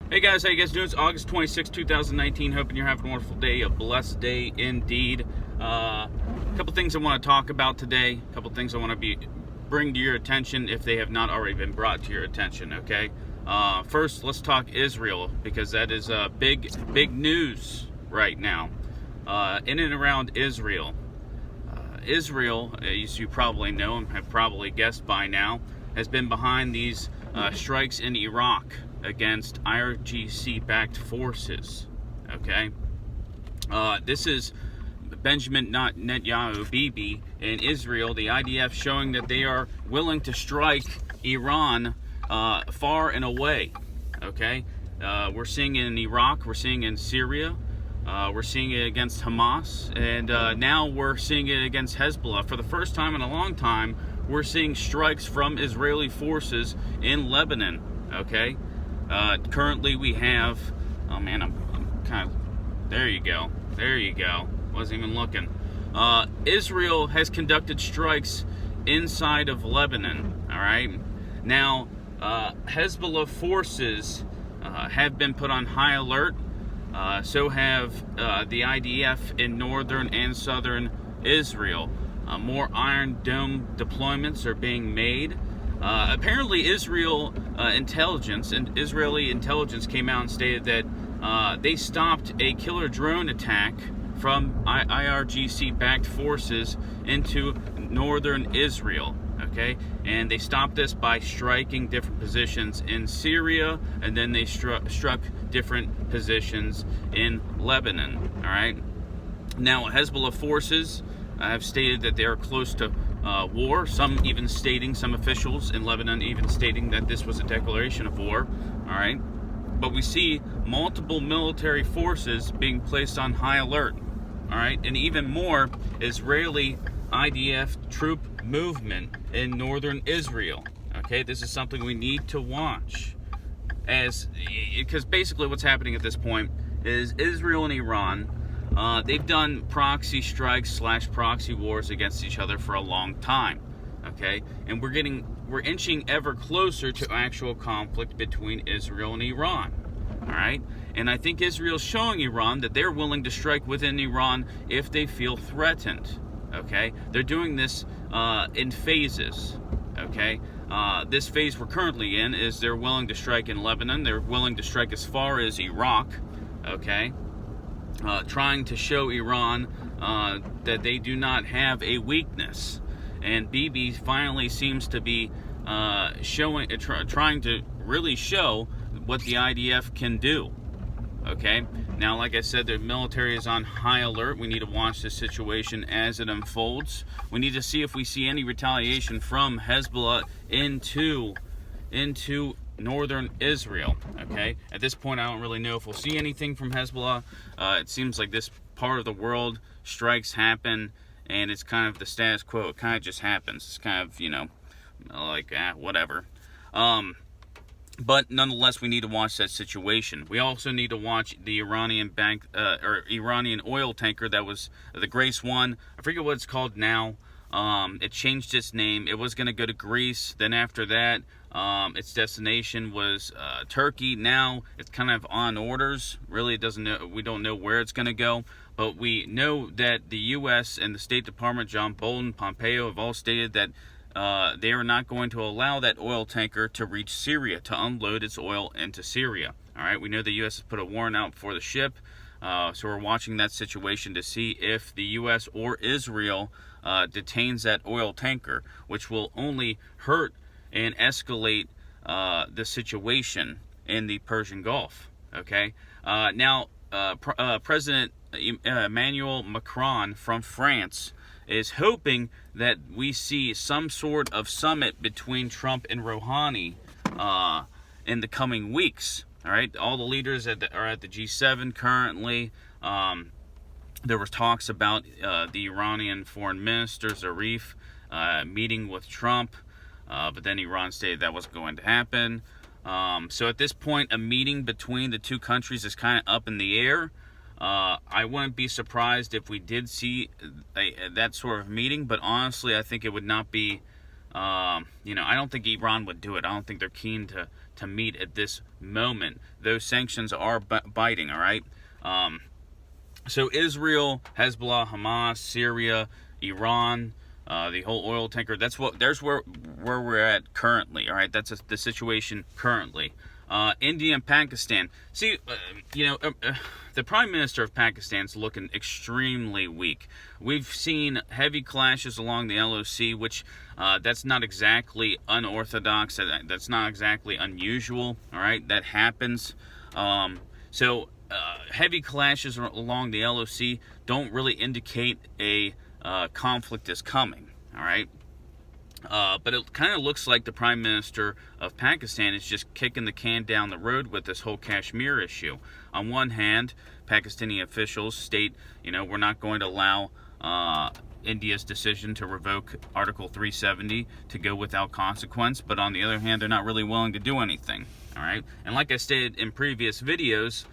Hey guys, how you guys doing? It's August 26, 2019. Hoping you're having a wonderful day, a blessed day indeed. A couple things I want to talk about today. A couple things I want to bring to your attention if they have not already been brought to your attention. Okay. First, let's talk Israel because that is big news right now. In and around Israel. Israel, as you probably know and have probably guessed by now, has been behind these strikes in Iraq against IRGC-backed forces. Okay, this is Benjamin Netanyahu, Bibi, in Israel, the IDF, showing that they are willing to strike Iran far and away. Okay, we're seeing it in Iraq, we're seeing it in Syria. We're seeing it against Hamas, and now we're seeing it against Hezbollah. For the first time in a long time, we're seeing strikes from Israeli forces in Lebanon. Okay, currently we have, oh man, I'm kind of, there you go, wasn't even looking. Israel has conducted strikes inside of Lebanon. All right, now Hezbollah forces have been put on high alert. So have the IDF in northern and southern Israel. More Iron Dome deployments are being made. Apparently, Israeli intelligence came out and stated that they stopped a killer drone attack from IRGC-backed forces into northern Israel. Okay, and they stopped this by striking different positions in Syria, and then they struck different positions in Lebanon. All right. Now, Hezbollah forces have stated that they are close to war. Some officials in Lebanon even stating that this was a declaration of war. All right. But we see multiple military forces being placed on high alert. All right, and even more Israeli IDF troop movement in northern Israel. Okay, this is something we need to watch, because basically what's happening at this point is Israel and Iran, they've done proxy strikes / proxy wars against each other for a long time. Okay, and we're inching ever closer to actual conflict between Israel and Iran. All right, and I think Israel's showing Iran that they're willing to strike within Iran if they feel threatened. Okay, they're doing this in phases. Okay, this phase we're currently in is they're willing to strike in Lebanon. They're willing to strike as far as Iraq. Okay, trying to show Iran that they do not have a weakness. And Bibi finally seems to be trying to really show what the IDF can do. Okay, now like I said, the military is on high alert. We need to watch this situation as it unfolds. We need to see if we see any retaliation from Hezbollah into northern Israel. Okay, at this point I don't really know if we'll see anything from Hezbollah. It seems like this part of the world, strikes happen and it's kind of the status quo. It kind of just happens. It's kind of, whatever. But nonetheless, we need to watch that situation. We also need to watch the Iranian oil tanker that was the Grace 1. I forget what it's called now. It changed its name. It was going to go to Greece. Then after that, its destination was Turkey. Now it's kind of on orders. Really, we don't know where it's going to go. But we know that the U.S. and the State Department, John Bolton, Pompeo, have all stated that they are not going to allow that oil tanker to reach Syria, to unload its oil into Syria. All right, we know the U.S. has put a warrant out for the ship, so we're watching that situation to see if the U.S. or Israel detains that oil tanker, which will only hurt and escalate the situation in the Persian Gulf. Okay, now President Emmanuel Macron from France is hoping that we see some sort of summit between Trump and Rouhani in the coming weeks. All right, all the leaders are at the G7 currently. There was talks about the Iranian foreign minister Zarif meeting with Trump, but then Iran stated that wasn't going to happen. So at this point, a meeting between the two countries is kind of up in the air. I wouldn't be surprised if we did see that sort of meeting, but honestly, I think it would not be, I don't think Iran would do it. I don't think they're keen to meet at this moment. Those sanctions are biting, all right? So Israel, Hezbollah, Hamas, Syria, Iran, the whole oil tanker, there's where we're at currently, all right? That's the situation currently. India and Pakistan. See, the Prime Minister of Pakistan is looking extremely weak. We've seen heavy clashes along the LOC, which that's not exactly unorthodox. That's not exactly unusual, all right? That happens. Heavy clashes along the LOC don't really indicate a conflict is coming, all right? But it kind of looks like the Prime Minister of Pakistan is just kicking the can down the road with this whole Kashmir issue. On one hand, Pakistani officials state, we're not going to allow India's decision to revoke Article 370 to go without consequence. But on the other hand, they're not really willing to do anything. All right. And like I stated in previous videos,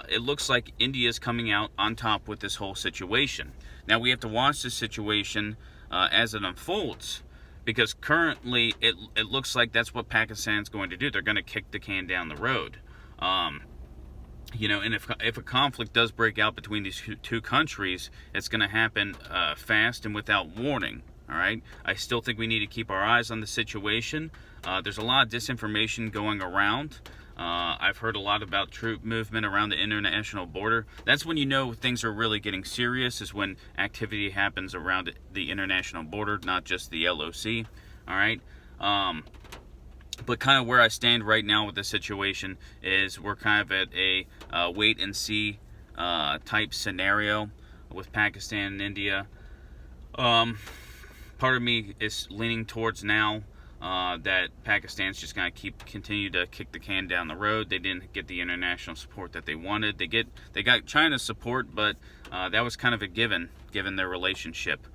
it looks like India is coming out on top with this whole situation. Now we have to watch this situation as it unfolds, because currently it looks like that's what Pakistan's going to do. They're going to kick the can down the road. And if a conflict does break out between these two countries, it's going to happen fast and without warning. All right. I still think we need to keep our eyes on the situation. There's a lot of disinformation going around. I've heard a lot about troop movement around the international border. That's when you know things are really getting serious, is when activity happens around the international border, not just the LOC. All right. But kind of where I stand right now with the situation is we're kind of at a wait and see type scenario with Pakistan and India. Part of me is leaning towards now that Pakistan's just going to continue to kick the can down the road. They didn't get the international support that they wanted. They got China's support, but that was kind of a given their relationship.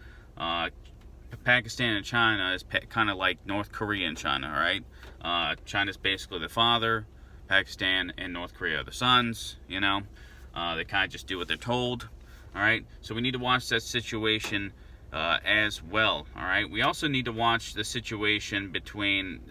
Pakistan and China is kind of like North Korea and China, all right? China's basically the father. Pakistan and North Korea are the sons, They kind of just do what they're told, all right? So we need to watch that situation as well, all right? We also need to watch the situation between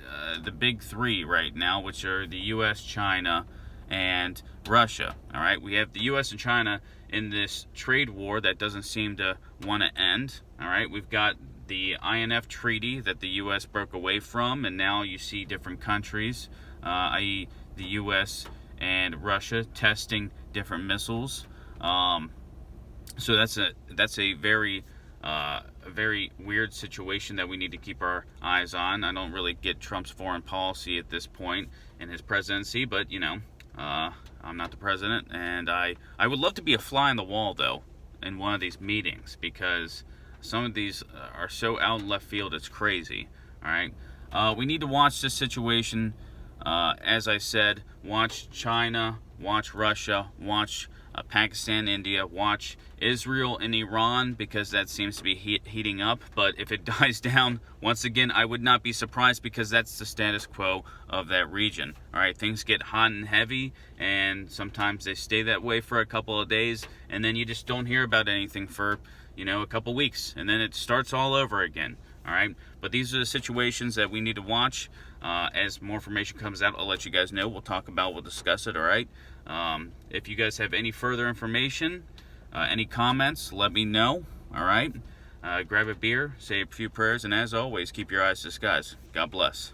the big three right now, which are the U.S., China, and Russia, all right? We have the U.S. and China in this trade war that doesn't seem to want to end, all right? We've got the INF treaty that the U.S. broke away from, and now you see different countries, i.e. the U.S. and Russia, testing different missiles. So that's a very weird situation that we need to keep our eyes on. I don't really get Trump's foreign policy at this point in his presidency, but I'm not the president, and I would love to be a fly on the wall though in one of these meetings, because some of these are so out in left field, it's crazy. All right, we need to watch this situation. As I said, watch China, watch Russia, watch Pakistan, India, watch Israel and Iran, because that seems to be heating up. But if it dies down, once again, I would not be surprised, because that's the status quo of that region. All right, things get hot and heavy, and sometimes they stay that way for a couple of days, and then you just don't hear about anything for a couple weeks, and then it starts all over again. All right, but these are the situations that we need to watch. As more information comes out, I'll let you guys know. We'll discuss it. All right. If you guys have any further information, any comments, let me know. All right. Grab a beer, say a few prayers, and as always, keep your eyes to the skies. God bless.